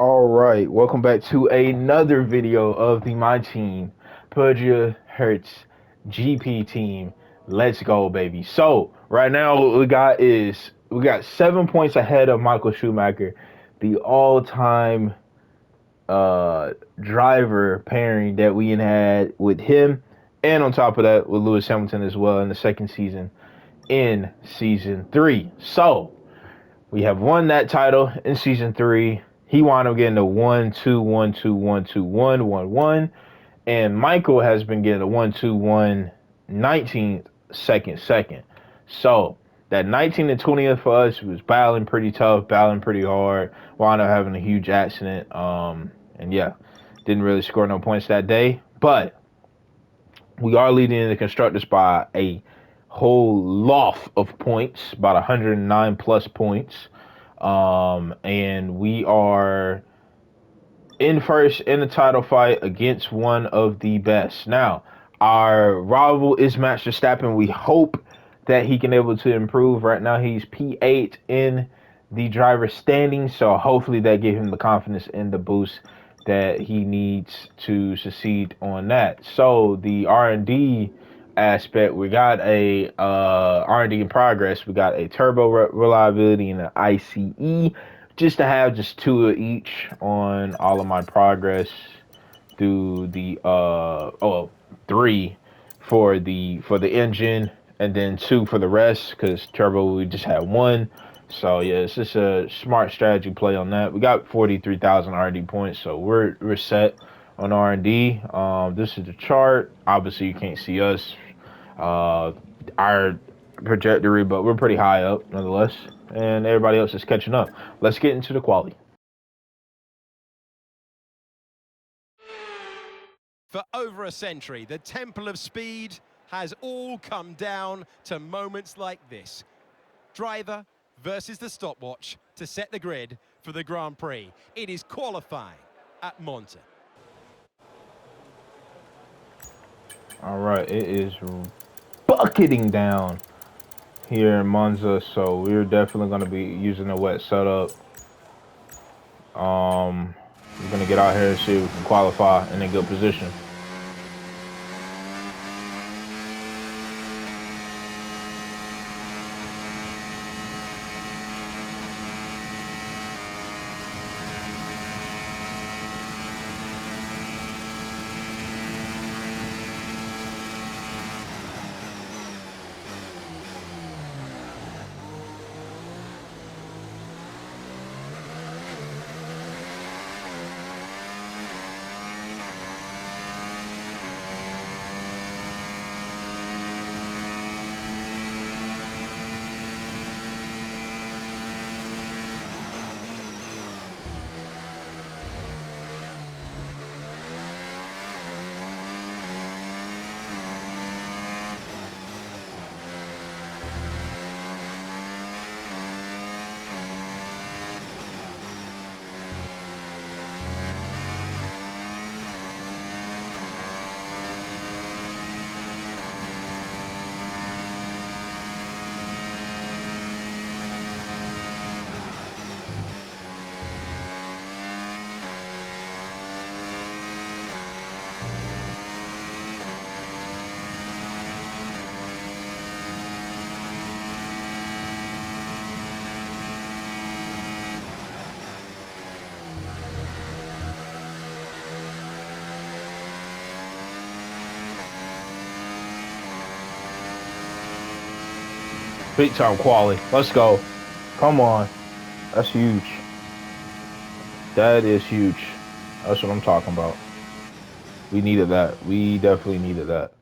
All right, welcome back to another video of my team, Peugeot Hertz GP team. Let's go, baby. So right now what we got 7 points ahead of Michael Schumacher, the all-time driver pairing that we had with him, and on top of that with Lewis Hamilton as well in the second season in season 3. So we have won that title in season 3. He wound up getting a 1 2 1 2 1 2 1 1 1. And Michael has been getting a 1 2 1 19th second. So that 19th and 20th for us was battling pretty tough, battling pretty hard. Wound up having a huge accident. And yeah, didn't really score no points that day. But we are leading in the constructors by a whole lot of points, about 109 plus points. And we are in first in the title fight against one of the best. Now, our rival is Max Verstappen. We hope that he can able to improve. Right now, he's P8 in the driver standing, so hopefully that gives him the confidence and the boost that he needs to succeed on that. So the R&D aspect, we got a R&D in progress. We got a turbo reliability and an ICE, just to have just 2 of each on all of my progress through the 3 for the engine, and then 2 for the rest, because turbo we just had 1. So yeah, it's just a smart strategy play on that. We got 43,000 R&D points, so we're set on R&D. This is the chart. Obviously you can't see us, our trajectory, but we're pretty high up nonetheless, and everybody else is catching up. Let's get into the quality. For over a century, the Temple of Speed has all come down to moments like this. Driver versus the stopwatch to set the grid for the Grand Prix. It is qualifying at MONZA. All right, it is bucketing down here in MONZA, so we're definitely going to be using a wet setup. We're going to get out here and see if we can qualify in a good position. Big time quality. Let's go. Come on. That's huge. That is huge. That's what I'm talking about. We needed that. We definitely needed that.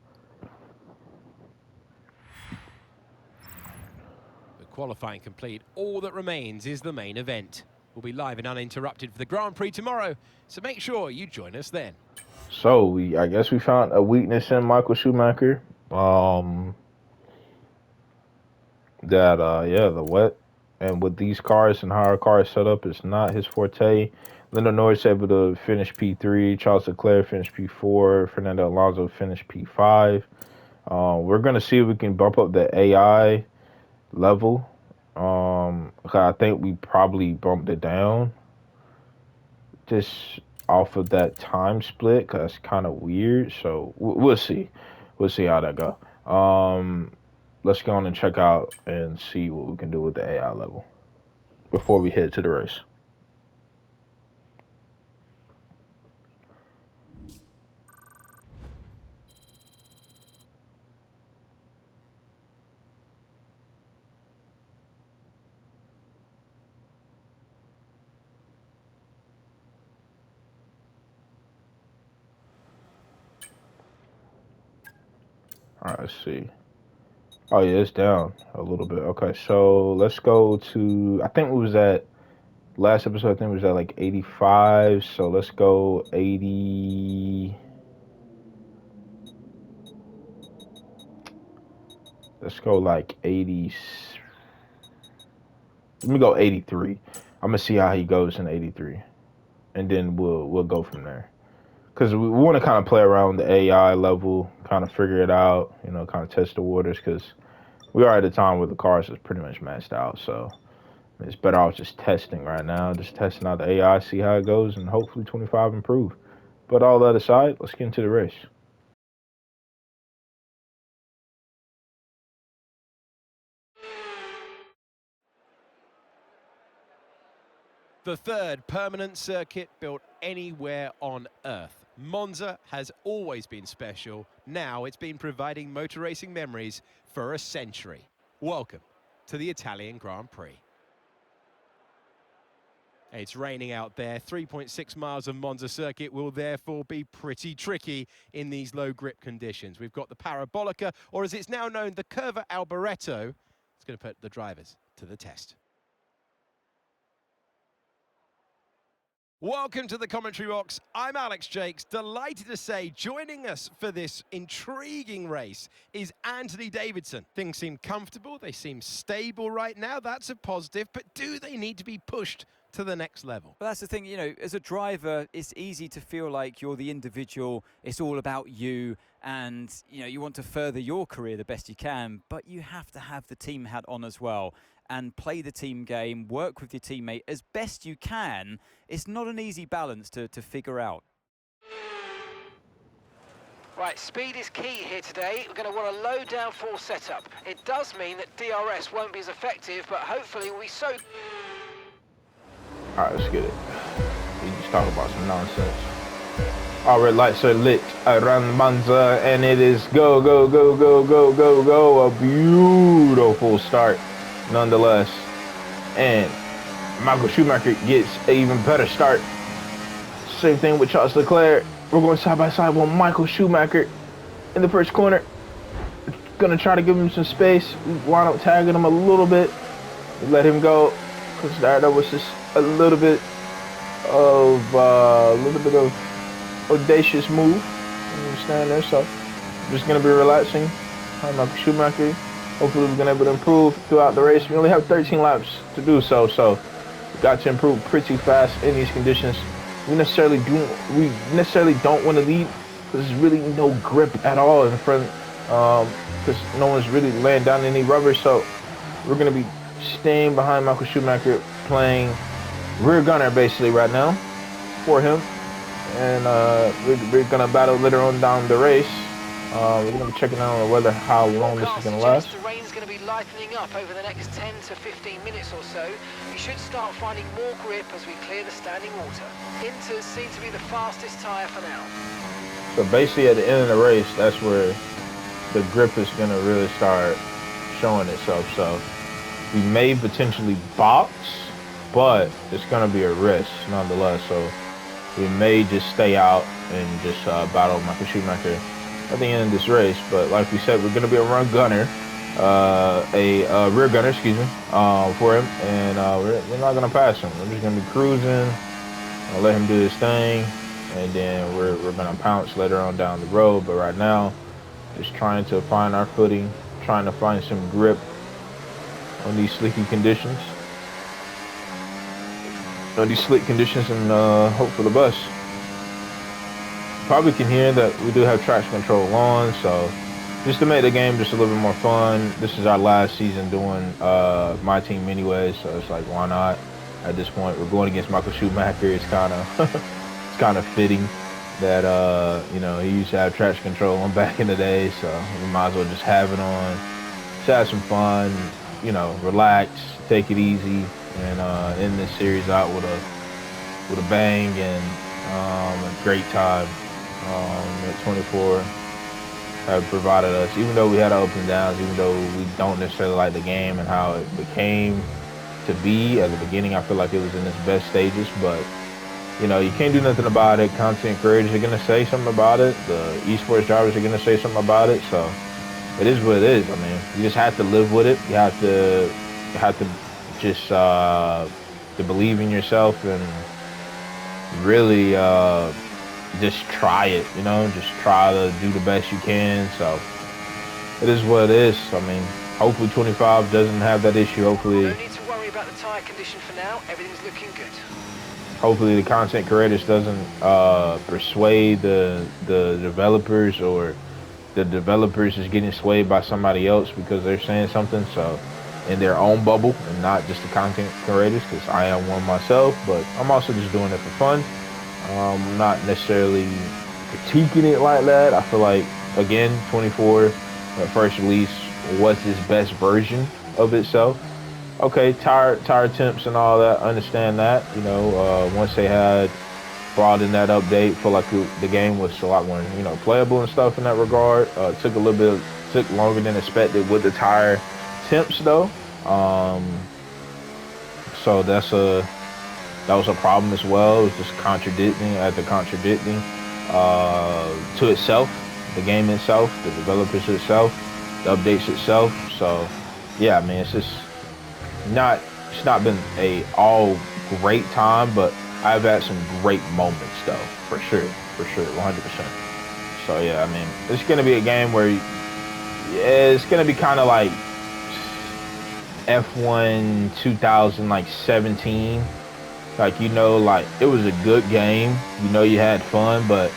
The qualifying complete. All that remains is the main event. We'll be live and uninterrupted for the Grand Prix tomorrow, so make sure you join us then. So I guess we found a weakness in Michael Schumacher. The wet, and with these cars and how our car is set up, it's not his forte. Lando Norris able to finish P3, Charles Leclerc finished P4, Fernando Alonso finished P5. We're gonna see if we can bump up the AI level. I think we probably bumped it down just off of that time split, 'cause that's kind of weird. So we'll see. We'll see how that go. Let's go on and check out and see what we can do with the AI level before we head to the race. All right, let's see. Oh yeah, it's down a little bit. Okay, so let's go to. I think it was at last episode. I think it was at like 85. So let's go 80. Let's go like 80. Let me go 83. I'm gonna see how he goes in 83, and then we'll go from there. Because we want to kind of play around the AI level, kind of figure it out, you know, kind of test the waters. Because we are at a time where the cars is pretty much maxed out, so it's better off just testing right now, just testing out the AI, see how it goes, and hopefully 25 improve. But all that aside, let's get into the race. The third permanent circuit built anywhere on Earth. Monza has always been special. Now it's been providing motor racing memories for a century. Welcome to the Italian Grand Prix. It's raining out there. 3.6 miles of Monza circuit will therefore be pretty tricky in these low grip conditions. We've got the Parabolica, or as it's now known, the Curva Alboreto. It's going to put the drivers to the test. Welcome to the commentary box. I'm Alex Jakes, delighted to say joining us for this intriguing race is Anthony Davidson. Things seem comfortable, they seem stable right now, that's a positive, but do they need to be pushed to the next level? Well, that's the thing, you know, as a driver, it's easy to feel like you're the individual, it's all about you, and, you know, you want to further your career the best you can, but you have to have the team hat on as well and play the team game, work with your teammate as best you can. It's not an easy balance to figure out. Right, speed is key here today. We're going to want a low downforce setup. It does mean that DRS won't be as effective, but hopefully we'll be so... All right, let's get it. We just talk about some nonsense. All red lights are lit around Monza, and it is go, go, go, go, go, go, go. A beautiful start, nonetheless. And Michael Schumacher gets an even better start. Same thing with Charles Leclerc. We're going side by side with Michael Schumacher in the first corner. Gonna try to give him some space. We wind up tagging him a little bit. We let him go because that was just a little bit of audacious move. You understand there? So I'm just gonna be relaxing. Michael Schumacher. Hopefully we're gonna be able to improve throughout the race. We only have 13 laps to do so, so we got to improve pretty fast in these conditions. We necessarily don't want to lead because there's really no grip at all in front, because no one's really laying down any rubber. So we're gonna be staying behind Michael Schumacher, playing rear gunner basically right now for him, and we're gonna battle later on down the race. We're gonna be checking out on the weather, how long this is gonna last. The rain's going to be lightening up over the next 10 to 15 minutes or so. We should start finding more grip as we clear the standing water. Inters seem to be the fastest tyre for now. So basically at the end of the race, that's where the grip is gonna really start showing itself. So we may potentially box, but it's gonna be a risk nonetheless. So we may just stay out and just battle Michael Schumacher at the end of this race. But like we said, we're gonna be a run gunner, a rear gunner, excuse me, for him, and we're not gonna pass him. We're just gonna be cruising, let him do his thing, and then we're gonna pounce later on down the road. But right now, just trying to find our footing, trying to find some grip on these slicky conditions, and hope for the best. Probably can hear that we do have traction control on, so just to make the game just a little bit more fun. This is our last season doing my team anyway, so it's like, why not? at this point. We're going against Michael Schumacher. It's kind of it's kind of fitting that you know, he used to have traction control on back in the day, so we might as well just have it on. Just have some fun, you know, relax, take it easy, and end this series out with a bang and a great time that 24 have provided us. Even though we had our ups and downs, even though we don't necessarily like the game and how it became to be at the beginning, I feel like it was in its best stages, but you know, you can't do nothing about it. Content creators are going to say something about it. The esports drivers are going to say something about it. So it is what it is. I mean, you just have to live with it. You have to just to believe in yourself and really just try it. You know, just try to do the best you can. So it is what it is. I mean, hopefully 25 doesn't have that issue. Hopefully. No need to worry about the tyre condition for now. Everything's looking good. Hopefully the content creators doesn't persuade the developers, or the developers is getting swayed by somebody else because they're saying something, so in their own bubble and not just the content creators, because I am one myself, but I'm also just doing it for fun. I'm not necessarily critiquing it like that. I feel like, again, 24 first release was its best version of itself. Okay, tire temps and all that, understand that. You know, once they had brought in that update, feel like the game was a lot more, you know, playable and stuff in that regard. Took longer than expected with the tire temps though. So that was a problem as well. It was just contradicting to itself, the game itself, the developers itself, the updates itself. So yeah, I mean, it's not been a all great time, but I've had some great moments though, for sure, 100%. So yeah, I mean, it's gonna be a game where it's gonna be kind of like F1 2017. Like, you know, like it was a good game. You know, you had fun, but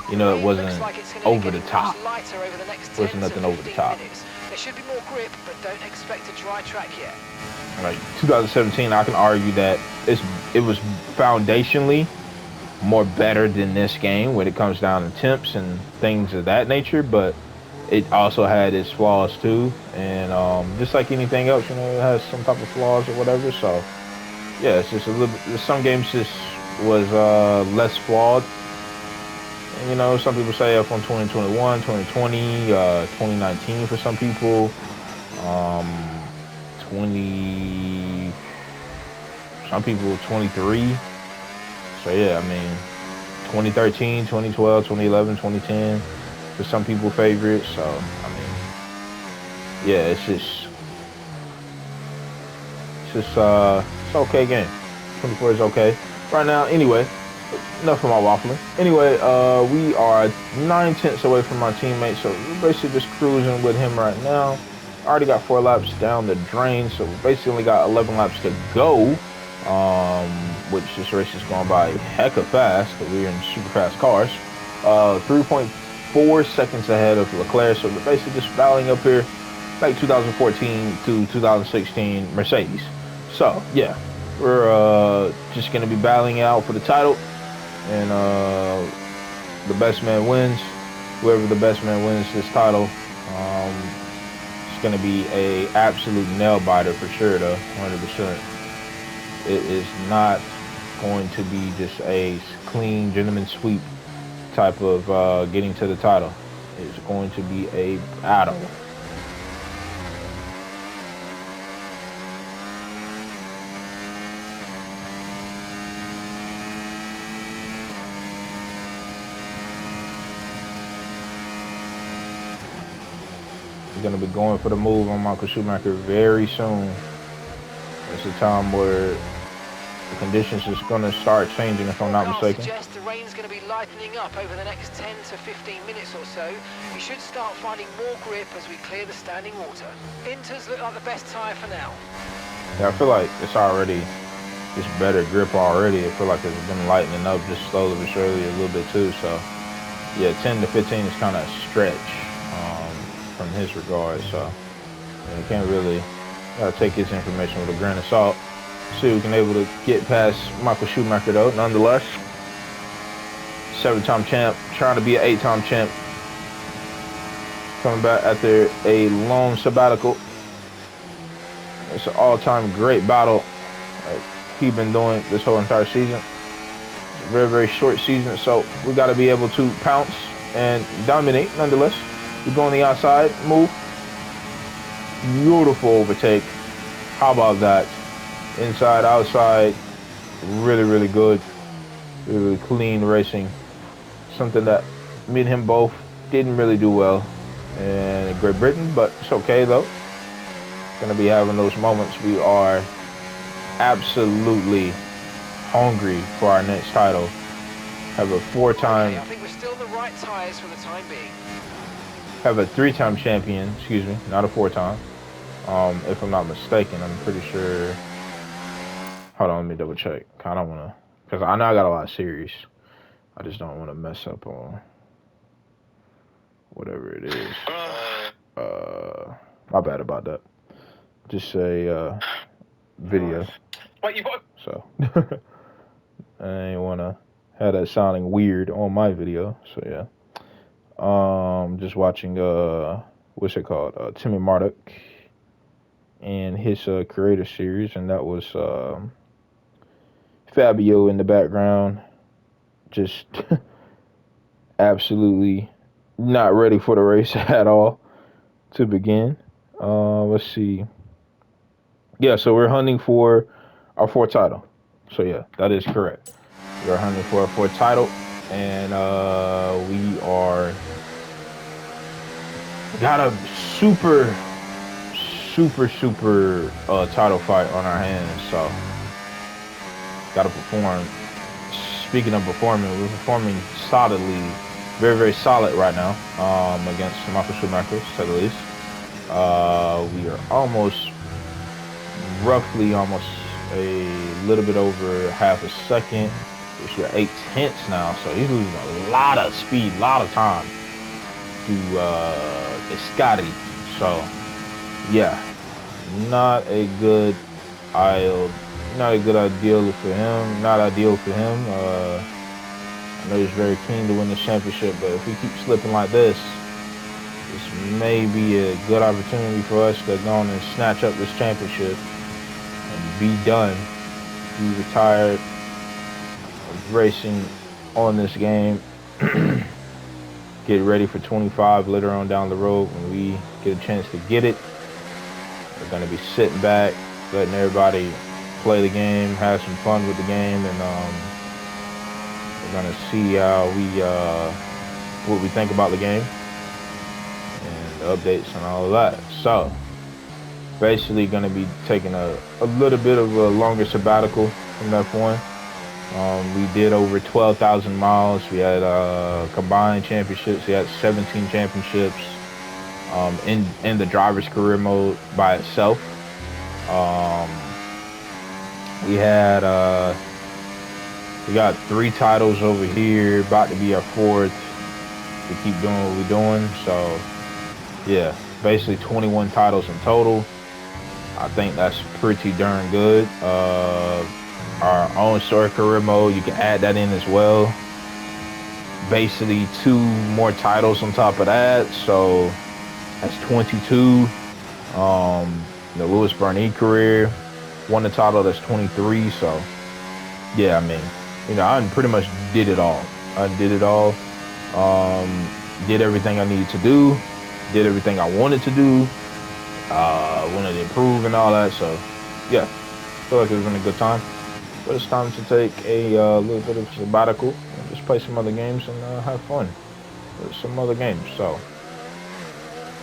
you know, it wasn't over the top. Wasn't nothing over the top. There should be more grip, but don't expect a dry track yet. Like 2017, I can argue that it was foundationally more better than this game when it comes down to temps and things of that nature, but it also had its flaws too, and just like anything else, you know, it has some type of flaws or whatever. So yeah, it's just a little bit, some games just was less flawed. And, you know, some people say F1 2021, 2020, 2019 for some people, some people 23. So yeah, I mean, 2013, 2012, 2011, 2010 for some people favorites. So I mean, yeah, it's okay game. 24 is okay right now. Anyway, enough of my waffling. Anyway, we are 9/10 away from my teammate, so we're basically just cruising with him right now. Already got 4 laps down the drain, so we basically only got 11 laps to go, which this race is going by hecka fast because we're in super fast cars. 3.4 seconds ahead of Leclerc, so we're basically just battling up here like 2014 to 2016 Mercedes. So yeah, we're just going to be battling out for the title, and the best man wins. Whoever the best man wins this title, it's going to be a absolute nail biter for sure though, 100%. It is not going to be just a clean gentleman sweep type of getting to the title. It's going to be a battle. Going to be going for the move on Michael Schumacher very soon. It's a time where the conditions is going to start changing, if I'm not mistaken. Suggest the rain's going to be lightening up over the next 10 to 15 minutes or so. You should start finding more grip as we clear the standing water. Inters look like the best tyre for now. Yeah, I feel like it's already just better grip already. I feel like it's been lightening up just slowly but surely a little bit too. So yeah, 10 to 15 is kind of a stretch from his regard, so you can't really take his information with a grain of salt. See if we can able to get past Michael Schumacher though. Nonetheless, 7-time champ, trying to be an 8-time champ. Coming back after a long sabbatical. It's an all-time great battle he's been doing this whole entire season. It's a very, very short season, so we got to be able to pounce and dominate nonetheless. We go on the outside, move. Beautiful overtake. How about that? Inside, outside, really, really good. Really, really clean racing. Something that me and him both didn't really do well in Great Britain, but it's okay though. Gonna be having those moments. We are absolutely hungry for our next title. Have a 4-time. Okay, I think we're still the right tyres for the time being. Have a 3-time champion. Excuse me, not a 4-time. If I'm not mistaken, I'm pretty sure. Hold on, let me double check. I don't wanna, cause I know I got a lot of series. I just don't want to mess up on whatever it is. My bad about that. Just say video. What you want? So I ain't wanna have that sounding weird on my video. So yeah. Just watching what's it called? Timmy Marduk and his creator series, and that was Fabio in the background. Just absolutely not ready for the race at all to begin. Let's see. Yeah, so we're hunting for our 4th title. So yeah, that is correct. We're hunting for our 4th title, and we got a super title fight on our hands. So gotta perform. Speaking of performing, we're performing solidly, very, very solid right now against Michael Schumacher, to say the least. We are roughly a little bit over half a second, which we're 8/10 now, so he's losing a lot of speed, a lot of time to Scotty. So, yeah, not a good ideal for him. Not ideal for him. I know he's very keen to win the championship, but if we keep slipping like this may be a good opportunity for us to go on and snatch up this championship and be done. Be retired of racing on this game. Get ready for 25 later on down the road when we get a chance to get it. We're going to be sitting back, letting everybody play the game, have some fun with the game, and we're gonna see how what we think about the game and the updates and all of that. So basically gonna be taking a little bit of a longer sabbatical from F1. We did over 12,000 miles. We had combined championships. We had 17 championships in the driver's career mode by itself. We got 3 titles over here, about to be our 4th. We keep doing what we're doing. So yeah, basically 21 titles in total. I think that's pretty darn good. Our own story career mode, you can add that in as well. Basically 2 more titles on top of that, so that's 22. The Lewis Bernie career, won the title, that's 23. So yeah, I mean, I pretty much did it all. Did everything I needed to do, did everything I wanted to do, wanted to improve and all that. So yeah, feel like it's been a good time. But it's time to take a little bit of sabbatical and just play some other games and have fun with some other games. So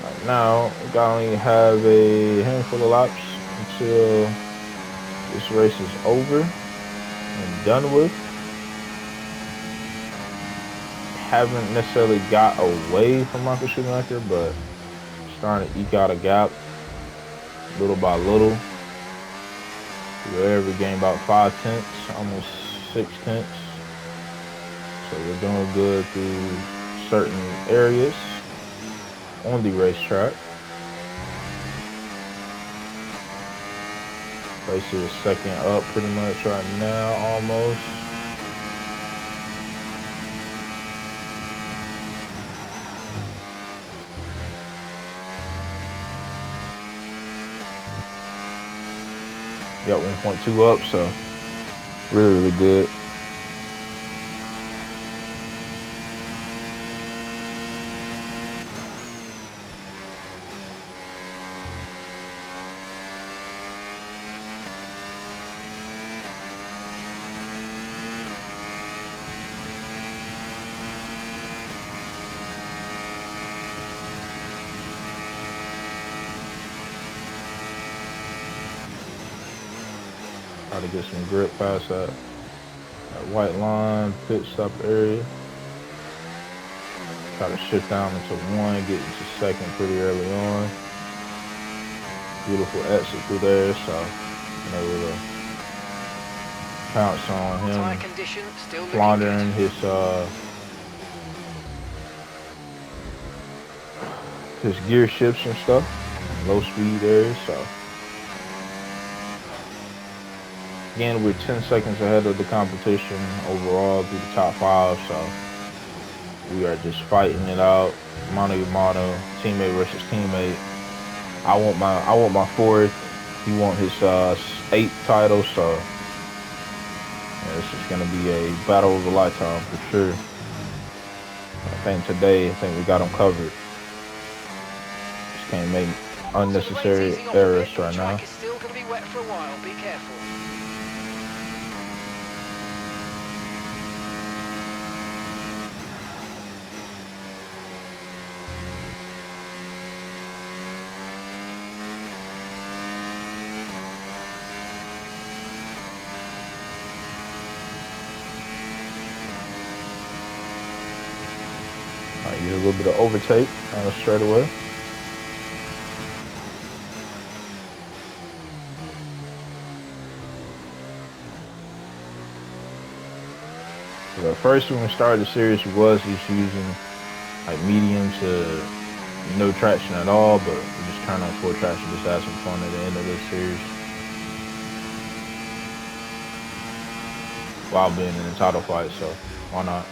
right now, we only have a handful of laps until this race is over and done with. Haven't necessarily got away from Michael Schumacher, but starting to eke out a gap little by little. We're every game about 5 tenths, almost 6 tenths. So we're doing good through certain areas on the racetrack. Basically, a second up pretty much right now, almost. Got 1.2 up, so really, really good. Try to get some grip past that white line, pit stop area. Try to shift down into one, get into second pretty early on. Beautiful exit through there, so able to pounce on him, floundering his gear shifts and stuff, low speed area, so. Again, we're 10 seconds ahead of the competition overall through the top 5, so we are just fighting it out, mano a mano, teammate versus teammate. I want my 4th. He want his 8th title, so yeah, this is gonna be a battle of a lifetime for sure. I think today, we got him covered. Just can't make unnecessary errors right now. It's still going to be wet for a while. Be careful. Get a little bit of overtake straight away. So at first, when we started the series, we was just using like medium to no traction at all, but we just turned on full traction just to have some fun at the end of this series while being in the title fight. So why not?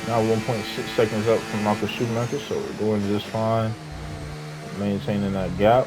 Now 1.6 seconds up from Marcus Schumacher, so we're doing just fine, maintaining that gap.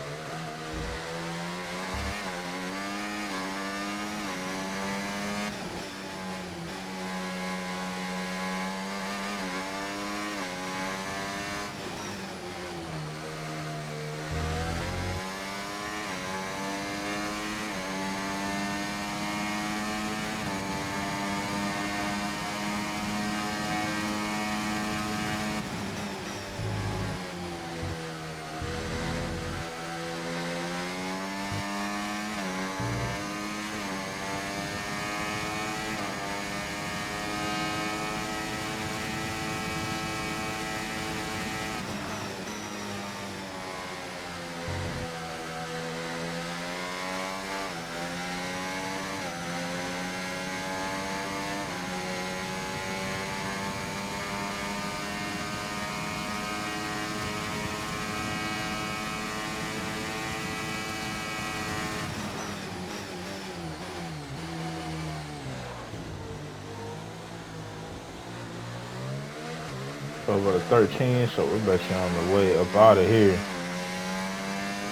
12 out of 13, so we're basically on the way up out of here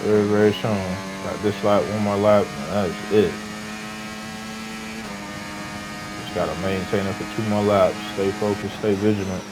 very, very soon. Got this lap, one more lap, and that's it. Just gotta maintain it for 2 more laps. Stay focused, stay vigilant.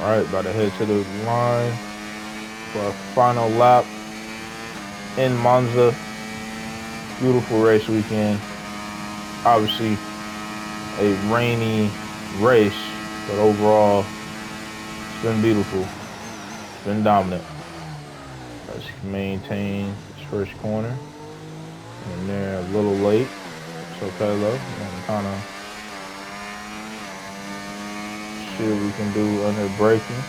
All right, about to head to the line for our final lap in Monza. Beautiful race weekend. Obviously, a rainy race, but overall, it's been beautiful. It's been dominant. Let's maintain this first corner. And they're a little late. It's okay though. And kind of see what we can do under braking.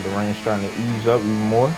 The rain's starting to ease up even more.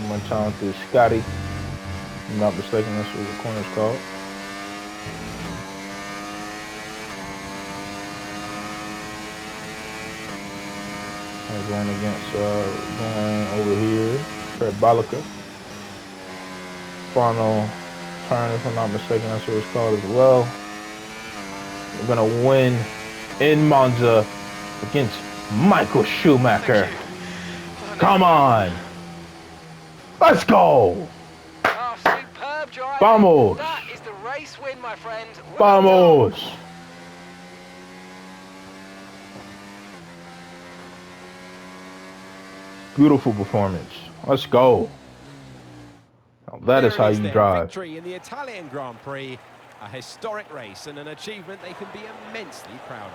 One time through Scotty. If I'm not mistaken, that's what the corner's called. And going against, going over here, Parabolica. Final turn, if I'm not mistaken, that's what it's called as well. We're gonna win in Monza against Michael Schumacher. Come on! Let's go! Oh, superb driving. Vamos! That is the race win, my friend. Vamos! Beautiful performance. Let's go. Now, that is how you drive. Victory in the Italian Grand Prix, a historic race and an achievement they can be immensely proud of.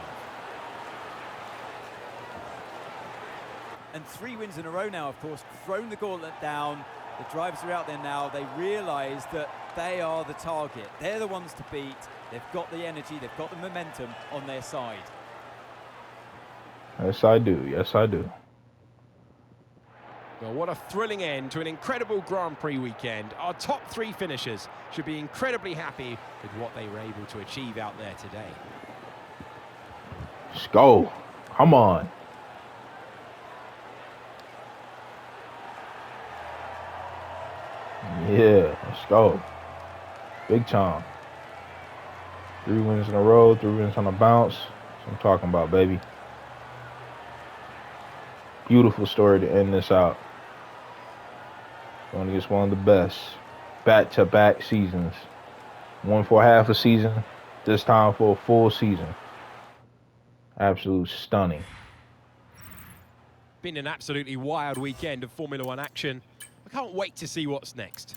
And 3 wins in a row now, of course, thrown the gauntlet down. The drivers are out there now. They realise that they are the target. They're the ones to beat. They've got the energy, they've got the momentum on their side. Yes, I do. Yes, I do. Well, what a thrilling end to an incredible Grand Prix weekend. Our top 3 finishers should be incredibly happy with what they were able to achieve out there today. Let's go. Come on. Yeah, let's go. Big time. 3 wins in a row, 3 wins on a bounce. That's what I'm talking about, baby. Beautiful story to end this out. Going against one of the best back-to-back seasons. One for half a season, this time for a full season. Absolute stunning. Been an absolutely wild weekend of Formula One action. I can't wait to see what's next.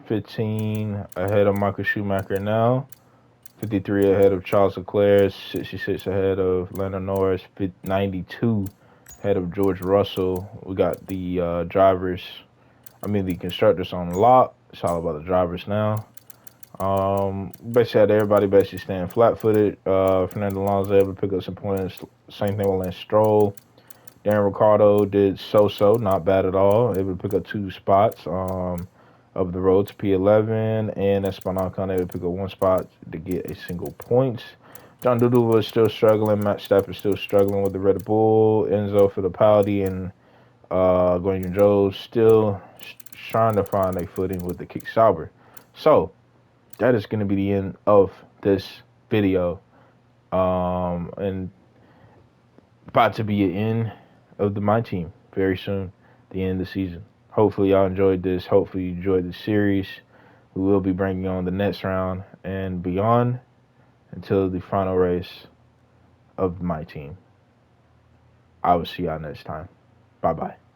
15 ahead of Michael Schumacher now. 53 ahead of Charles Leclerc. 66 ahead of Lando Norris. 92 ahead of George Russell. We got the the constructors on lock. It's all about the drivers now. Basically had everybody basically staying flat-footed. Fernando Alonso able to pick up some points. Same thing with Lance Stroll. Darren Ricciardo did so-so, not bad at all. Able to pick up 2 spots of the road to P11, and Esteban Ocon able to pick up 1 spot to get a single points. John Doodle was still struggling. Matt Stafford still struggling with the Red Bull. Enzo Fittipaldi and Guanyu Zhou still trying to find a footing with the kick Sauber. So that is going to be the end of this video. And about to be an end of my team very soon, the end of the season. Hopefully y'all enjoyed this. Hopefully you enjoyed the series. We will be bringing on the next round and beyond until the final race of my team. I will see y'all next time. Bye-bye.